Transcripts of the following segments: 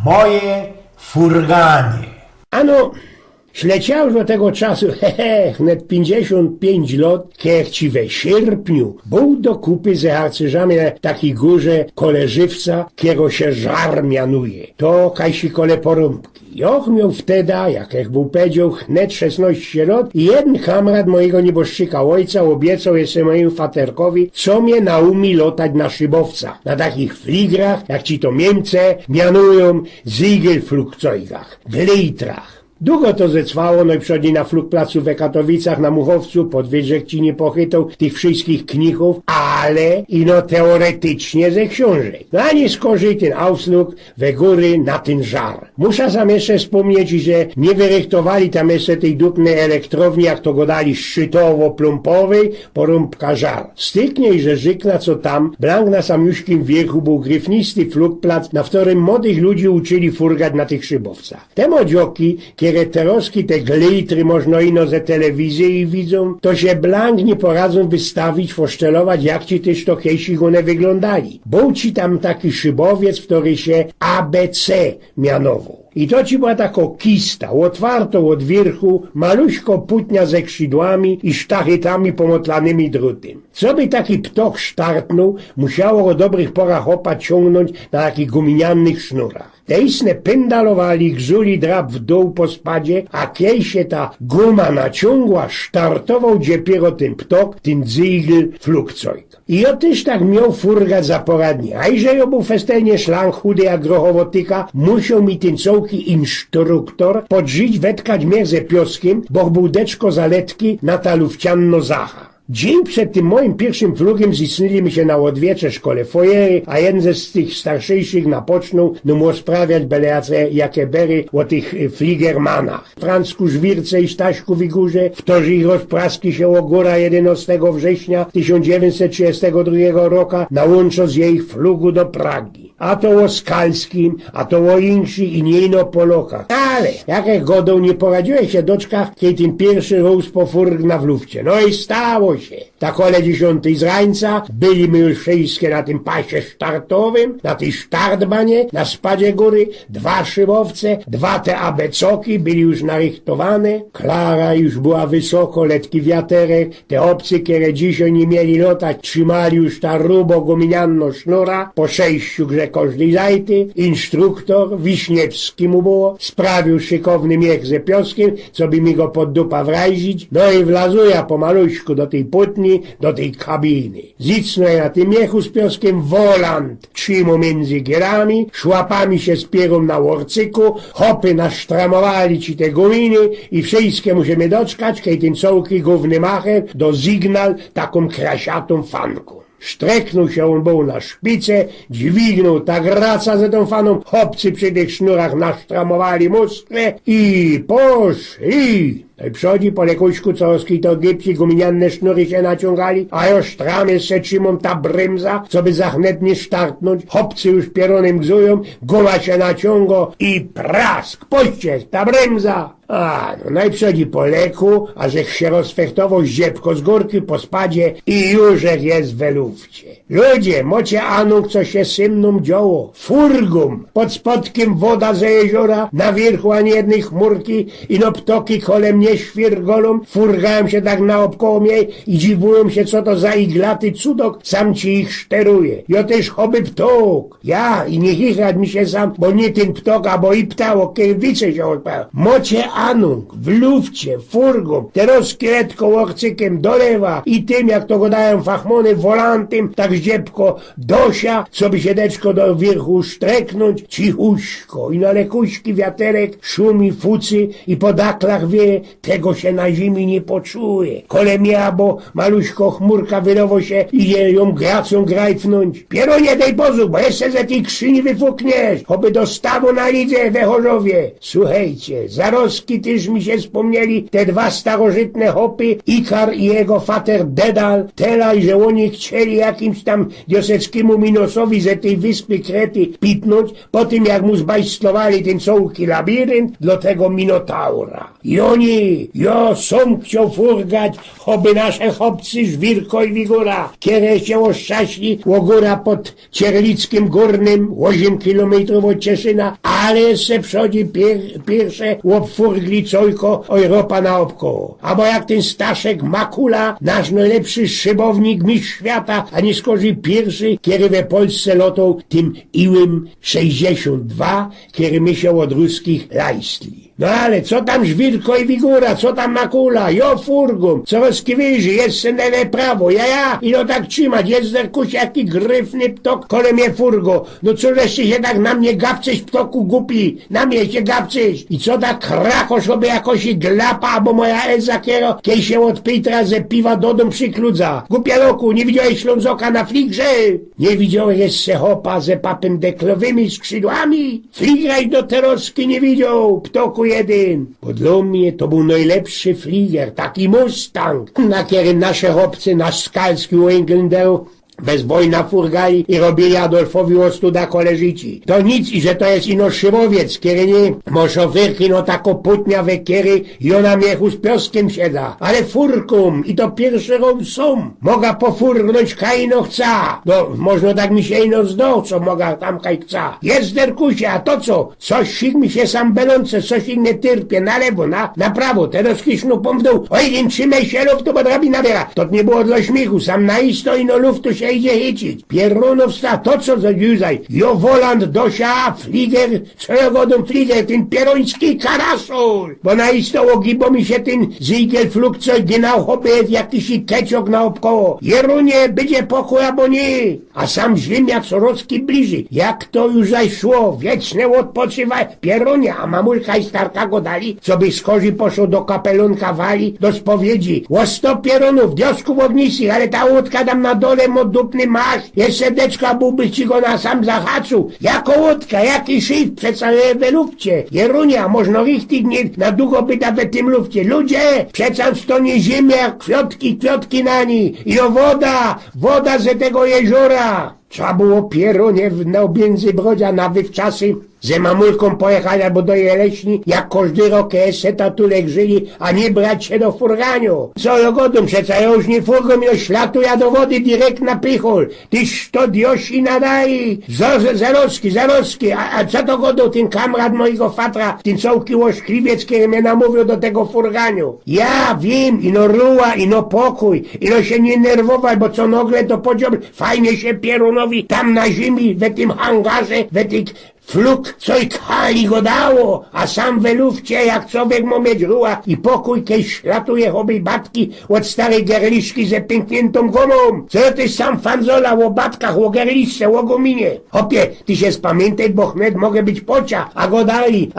Moje furganie. Ano, śleciał już do tego czasu, wnet 55 lat, kiedy we sierpniu był do kupy ze harcerzami na takiej górze koleżywca, kiego się Żar mianuje. To kajsi kole porąbki. Joch miał wtedy, jak był powiedział, wnet 16 lat i jeden kamrat mojego nieboszczyka ojca obiecał jeszcze mojemu faterkowi, co mnie naumi lotać na szybowca, na takich fligrach, jak ci to Niemce mianują, Ziegelflugzeugach, Gleitrach. Długo to zecwało, no i przychodzi na flugplacu we Katowicach, na Muchowcu, podwiedrzek ci nie pochytał tych wszystkich knichów, ale ino teoretycznie ze książek. No a nie skorzy ten Ausflug we góry na ten Żar. Muszę sam jeszcze wspomnieć, że nie wyrektowali tam jeszcze tej dupnej elektrowni, jak to go dali szczytowo-plumpowej, porąbka Żar. Styknie, że żykna co tam, blank na samiuśkim wieku był gryfnisty flugplac, na którym młodych ludzi uczyli furgać na tych szybowcach. Te modzioki, teroski, te glejtry można ino ze telewizji widzą, to się blank nie poradzą wystawić, foszczelować, jak ci te sztokejsi one wyglądali. Był ci tam taki szybowiec, który się ABC mianował. I to ci była taka kista, otwarto od wierchu, maluśko putnia ze skrzydłami i sztachetami pomotlanymi drutem. Co by taki ptok sztartnął, musiało o dobrych porach opa ciągnąć na takich guminiannych sznurach. Te istne pędalowali, grzuli drap w dół po spadzie, a kiej się ta guma naciągła, sztartował dopiero ten ptok, ten Ziegel-Flugzeug. I ja też tak miał furgać za poradnie, a iże ja był festelnie szlang chudy jak grochowotyka, musiał mi ten cołki instruktor podżyć wetkać mnie ze pioskiem, bo był deczko zaletki na ta lufcianno zacha. Dzień przed tym moim pierwszym flugiem zisnęli mi się na odwiecze szkole fojery, a jeden z tych starszejszych napoczną, no mógł sprawiać byle jakie bery o tych fligermanach. Francku Żwirce i Staśku Wigurze, w torze ich rozpraski się o góra 11 września 1932 roku nałączo z jej flugu do Pragi. A to o Skalskim, a to o Inkszy i nie po lokach. Ale, jakich godą nie poradziłeś się doczkach, kiedy ten pierwszy róz po furg na wlówcie. No i stało się. Tak ole 10 z rańca byli my już wszystkie na tym pasie startowym, na tej startbanie, na spadzie góry, 2 szybowce, 2 te abecoki byli już narychtowane. Klara już była wysoko, letki wiaterek, te obcy, które dzisiaj nie mieli lotać, trzymali już ta rubo guminianno sznura, po 6 grze każdej zajty. Instruktor, Wiśniewski mu było, sprawił szykowny miech ze pioskiem, co by mi go pod dupa wrajzić, no i wlazuje pomaluśku do tej putni, do tej kabiny. Zicnął na tym miechu z pioskiem wolant, trzymu między gierami, szłapami się spierą na łorcyku, hopy nasztramowali ci te guminy i wszystkie musimy doczkać, kiedy ten cołki główny macher do Signal taką krasiatą fanką. Streknął się on był na szpicę, dźwignął tak raca ze tą faną, chłopcy przy tych sznurach nasztramowali muskle i poszli. No i przychodzi po lekuśku coski to gipci guminianne sznury się naciągali, a już tram jeszcze trzymą ta brymza, co by zachnet nie sztartnąć. Chłopcy już pieronem gzują, guma się naciąga i prask, poścież, ta brymza. No i przychodzi po leku, a żech się rozfechtował ziepko z górki po spadzie i jużech jest w lufcie. Ludzie, mocie anuk, co się symną działo. Furgum, pod spodkiem woda ze jeziora, na wierchu ani jednej chmurki, i no ptoki kole mnie świrgolą, furgałem się tak naokoło mnie i dziwują się, co to za iglaty cudok, sam ci ich szteruje. Ja też choby ptok. Ja, i nie chichrać mi się sam, bo nie ten ptok, albo i ptało, kierwice się odpał. Mocie anuk, w lufcie, furgum, teraz kieletko łokcykiem dolewa i tym, jak to go dają fachmony, wolantem, tak zdziepko dosia, co by się deczko do wierchu streknąć, cichuśko i na lekuśki wiaterek szumi fucy i po daklach wie, tego się na zimi nie poczuje. Kole miała, bo maluśko chmurka wyrowo się i je ją gracą grajfnąć. Piero nie dej pozu, bo jeszcze ze tej krzyni wyfukniesz, choby do stawu na lidze we Chorzowie. Słuchajcie, zaroski też mi się wspomnieli te 2 starożytne hopy, Ikar i jego fater Dedal, telaj, że oni chcieli jakimś tam dioseckiemu Minosowi ze tej wyspy Krety pitnąć, po tym jak mu zbajstlowali ten cołki labirynt do tego Minotaura. I oni, som chciał furgać, choby nasze chłopcy Żwirko i Wigura, kiedy się oszczaśli, góra pod Cierlickim Górnym, 8 kilometrów od Cieszyna, ale se przodzi pierwsze łopfurgli cojko Europa naokoło. Albo jak ten Staszek Makula, nasz najlepszy szybownik, mistrz świata, a nie skorzy pierwszy, kiedy we Polsce lotał tym Iłym 62, kiedy myślał od ruskich lajstli. No ale co tam żwirko i wigura, co tam Makula, jo furgum, co rozkwyży, jest senele prawo, ja, i no tak trzymać, jest zerkuś jaki gryfny ptok, kole mnie furgo, no co żeście się tak na mnie gapcyś, ptoku głupi, na mnie się gapcyś, i co tak kracho sobie jakoś glapa, albo moja Elza kiero, kiej się od Petra ze piwa do dom przykludza, głupia roku, nie widziałeś Ślązoka na fligrze, nie widziałeś jeszcze hopa ze papem deklowymi skrzydłami, fligraj do Teroski nie widział, ptoku jeden, bo dla mnie to był najlepszy fliger, taki Mustang, na którym nasze chłopcy, nasz Skalski u Englanderu bez wojna furgali i robili Adolfowi Ostuda koleżyci. To nic, i że to jest ino szybowiec, kiedy nie ma szofierki, no tako putnia we kiery i ona miechu z pioskiem sieda. Ale furkum, i to pierwszy rąb są. Moga pofurgnąć kajno chca. No, można tak mi się ino zdał, co moga tam kaj chca. Jest derkusie, a to co? Coś mi się sam belące, coś nie tyrpie, na lewo, na prawo. Teraz kisznu pomdł, oj, nie trzymaj się luftu, bo drabi nabiera. To nie było dla śmiechu, sam na isto ino luftu się idzie chycić. Pierunowsta, to co za dziuzaj. Jo Woland, Dosia, fliger, co ja godą fliger, ten pieroński karasol. Bo na isto ogibo mi się ten ziegel flukco ginał hobiet jakiś keciok naokoło. Jerunie, będzie pokój, albo nie. A sam ziemia Sorocki bliży. Jak to już zajszło, wieczne odpoczywaj. Pierunie, a mamulka i starka go dali, co by z kozi poszło do kapelunka wali, do spowiedzi. O 100 pierunów, diosków ognisich, ale ta łódka tam na dole dupny masz, jeszcze deczka byłby ci go na sam zahaczył. Jako łódka, jaki szyf, przecież we lufcie. Jerunia, można richtig nie na długo byda we tym lufcie. Ludzie, przecież to nie ziemia, kwiotki na ni. I o woda ze tego jeziora. Trzeba było pierunie na obiędzy brodzia na wywczasy, że mamulką pojechali albo do Jeleśni, jak każdy rok se tatulek żyli, a nie brać się do furganiu. Co ja godą, przecież ja już nie furgom, ja ślatuję do wody direkt na pychol. Tyś to diosi nadaj. Zarowski, a co to godą ten kamrat mojego fatra, ten całki łoszkliwiec, który mnie namówił do tego furganiu. Ja wiem, ino ruła, ino pokój, ino się nie nerwować, bo co nagle to podział, fajnie się pierunowi tam na ziemi, we tym hangarze, we tych fluk, co i kali go dało, a sam we lufcie, jak człowiek ma mieć ruła i pokój, kiedy ślatuje hobby batki od starej gerliszki ze pękniętą gumą. Co ty sam fanzola o batkach, o gerliszce, o guminie? Hopie, ty się spamiętaj, bo chmed mogę być pocia, a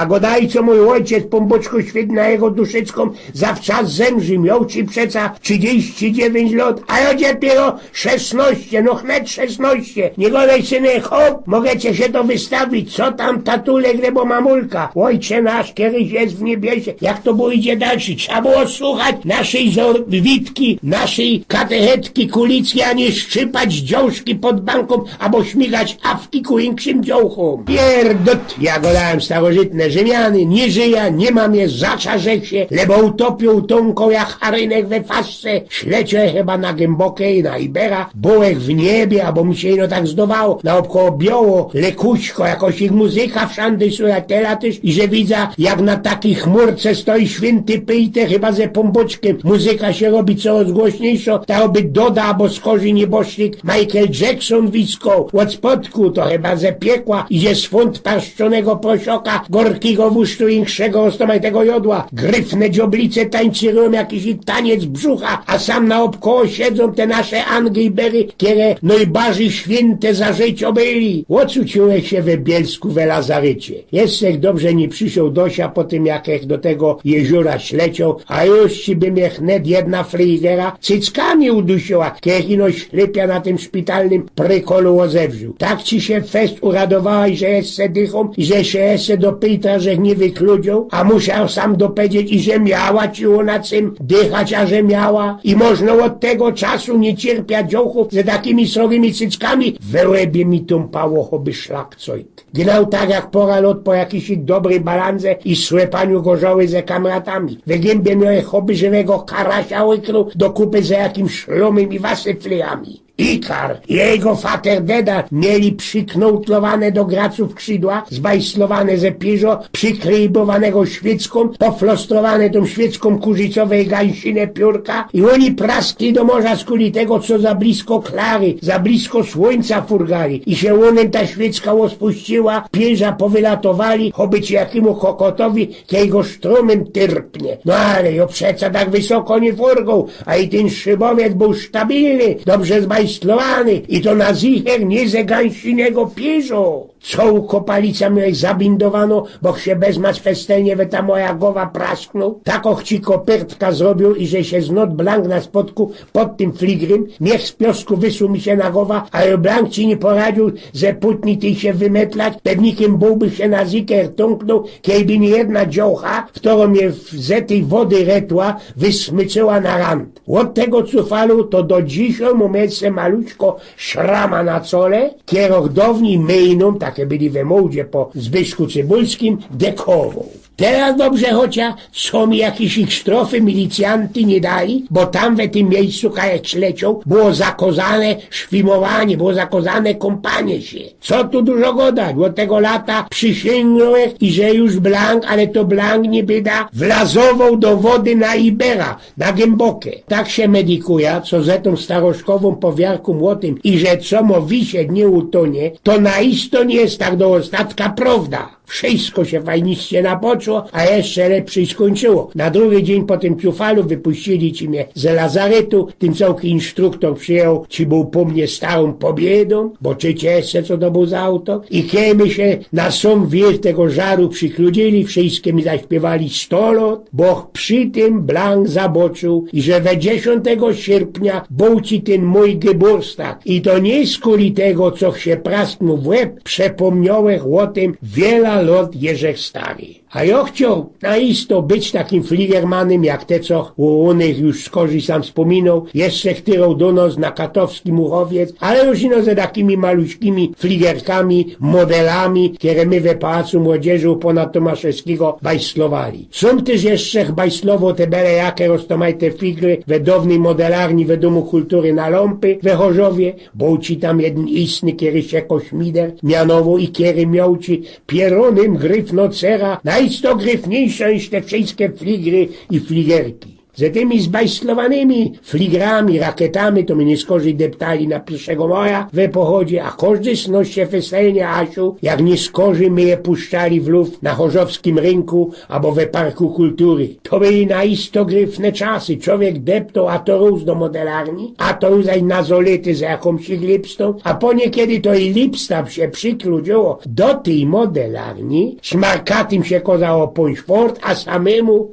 go dali, co mój ojciec po boczku świetnie na jego duszyczką zawczas zemrzy, miał ci przeca 39 lat, a ja dopiero 16, no chmed 16. Nie godaj synek, hop, mogę cię się to wystawić. Co tam tatule grebo mamulka? Ojcze nasz, kiedyś jest w niebiesie. Jak to było idzie dalszy? Trzeba było słuchać naszej Witki, naszej katechetki Kulicki, a nie szczypać dziołszki pod banką, albo śmigać awki ku większym dziołchom. Pierdot! Ja go dałem starożytne Rzymiany, nie żyja, nie mam je, zaczarzek się, lebo utopił tonką jak harynek we faszce, ślecie chyba na głębokiej, na Ibera, bułek w niebie, albo mi się ino tak zdowało, naokoło biało, lekuśko, jakoś ich muzyka wszędzie słychać też i że widzę, jak na takiej chmurce stoi święty Pyjte, chyba ze pomboczkiem. Muzyka się robi coraz głośniejsza, ta by doda, albo skorzy niebosznik Michael Jackson wisko. Od spodku to chyba ze piekła idzie z fund parszczonego prosioka, gorkiego wusztu większego ostomajtego jodła. Gryfne dzioblice tańczyrują jakiś taniec brzucha, a sam naokoło siedzą te nasze Angy i Bery, które najbardziej święte za życie byli. Ocuciłeś się we Bielsku, we Lazarycie. Jeszcze dobrze nie przyszedł Dosia po tym, jak do tego jeziora śleciał, a już ci by mnie chnet jedna fligera cyckami udusiła, kiedy ino ślepia na tym szpitalnym prykolu ozewrzył. Tak ci się fest uradowała, i że jeszcze dychą, i że się jeszcze do Petra, że nie wykludził, a musiał sam dopowiedzieć, i że miała ci na czym dychać, a że miała. I można od tego czasu nie cierpiać dziołchów ze takimi srowymi cyckami. We łebie mi tąpało, choby szlak cojt. Gnał tak jak pora lot po jakiejś dobrej balandze i słepaniu gorzoły ze kamratami. We gębie miałem choby żywego karasia łyknął do kupy za jakimś szlomym i wasyfliami. Ikar i jego fater deda mieli przyknoutlowane do graców skrzydła, zbajslowane ze piżo, przykryjbowanego świecką, poflostrowane tą świecką kurzycowej gańsinę piórka i oni praskli do morza z kuli tego, co za blisko klary, za blisko słońca furgali i się łonem ta świecka ospuściła, pierza powylatowali, chobyć jakiemu kokotowi, kiego sztrumem tyrpnie. No ale jo przeca tak wysoko nie furgą, a i ten szybowiec był stabilny, dobrze zbajstlowany i to na zicher nie ze gańsinego pierzo. Co kopalica miałeś zabindowano, bo się bezmać festelnie we ta moja głowa prasknął. Tak ci kopertka zrobił i że się z not blank na spodku pod tym fligrym, miech z piosku wysuł mi się na głowa, ale blank ci nie poradził, że putni ty się wymetlać, pewnikiem byłby się na ziker tąknął, kiejby nie jedna dziołcha, w którą mnie ze tej wody retła wysmyczyła na rand. Od tego cufalu to do dzisiaj mu mieć maluczko szrama na cole, kierochodowni myjną, takie byli we mołdzie po Zbyszku Cybulskim, dekował. Teraz dobrze chociaż, co mi jakieś ich sztrofy milicjanty nie dali, bo tam we tym miejscu, jak leciał, było zakozane szwimowanie, było zakozane kąpanie się. Co tu dużo gadać, od tego lata przysięgnąłem i że już blank, ale to blank nie byda, wlazował do wody na Ibera, na głębokie. Tak się medikuje, co ze tą staroszkową powiarką młotym i że co mo wisieć nie utonie, to naisto nie jest tak do ostatka prawda. Wszystko się fajniście napoczło, a jeszcze lepszy skończyło. Na drugi dzień po tym ciufalu wypuścili ci mnie z lazaretu, tym całki instruktor przyjął, ci był po mnie starą pobiedą, bo czycie jeszcze co to był za auto, i kiemy się na sam wir tego żaru przykludzili, wszystkie mi zaśpiewali 100 lat, bo przy tym blank zaboczył i że we 10 sierpnia był ci ten mój geburstak i to nie z kuli tego, co się prasknął w łeb, przepomniałeś o tym wiele lat Jerzech Stary. A ja chciał naisto być takim fligermanem, jak te, co u nich już skorzy sam wspominał, jeszcze chtyrał do nas na Katowski Muchowiec, ale już ino ze takimi maluśkimi fligerkami, modelami, które my we Pałacu Młodzieży u pana Tomaszewskiego bajslowali. Są też jeszcze bajslowo te bele jakie roztomaj te figry we dawnej modelarni we Domu Kultury na Ląpy we Chorzowie, był ci tam jeden istny, który się kośmider mianowo i który miał ci pieronym gryf nocera, najsto gryfniejsza niż te wszystkie fligry i fligerki. Z tymi zbajslowanymi fligrami, rakietami to my nie skorzy deptali na 1 maja we pochodzie, a każdy snos się weselnie, Asiu, jak nie skorzy my je puszczali w luf na chorzowskim rynku albo we Parku Kultury. To byli naisto gryfne czasy. Człowiek deptał, a to rósł do modelarni, a to rósł na zolety z jakąś lipstą, a po niekiedy to i lipsta się przykludziło do tej modelarni, smarkatym się kozało pójść fort, a samemu,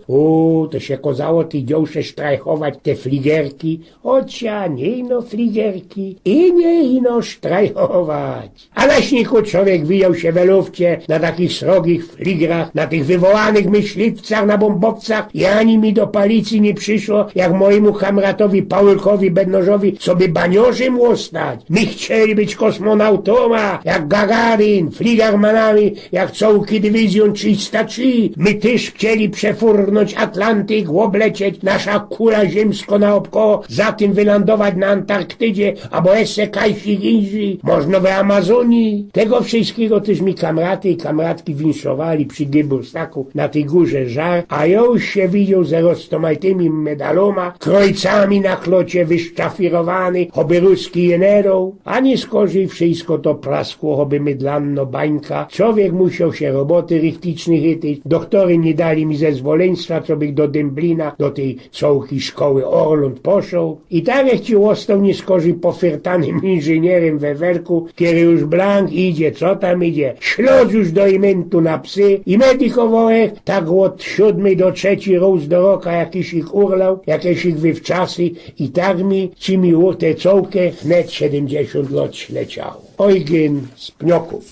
to się kozało tej dziołsze sztrajchować te fligerki, ocia nie ino fligerki i nie ino sztrajchować. A na śniegu człowiek wyjął się we lufcie na takich srogich fligrach, na tych wywołanych myśliwcach, na bombowcach i ani mi do palicy nie przyszło, jak mojemu kamratowi Paulkowi Bednożowi, co by baniorzem ostać. My chcieli być kosmonautoma, jak Gagarin, fligermanami, jak całki dywizjon 303. My też chcieli przefurnąć Atlantyk, oblecieć nasza kula ziemsko naokoło, za tym wylądować na Antarktydzie, albo jeszcze kajsich indziej, można w Amazonii. Tego wszystkiego też mi kamraty i kamratki winszowali przy Geburstaku na tej górze żar, a ja już się widział ze roztomajtymi medaloma, krojcami na klocie wyszczafirowany, choby ruski generał, a nie skorzy wszystko to praskło, choby mydlanno bańka. Człowiek musiał się roboty rychtycznych chytyć, doktory nie dali mi zezwoleństwa, co bych do Dęblina, do tej cołki szkoły Orląd poszł i tak jak ci ostał nie skorzy pofyrtanym inżynierem we werku, kiedy już blank idzie, co tam idzie, śluz już do imentu na psy i medikowołek, tak od 7 do 3 roz do roka jakiś ich urlał, jakieś ich wywczasy i tak mi, ci mi tę cołkę wnet 70 lat leciało. Ojgien z Pnioków.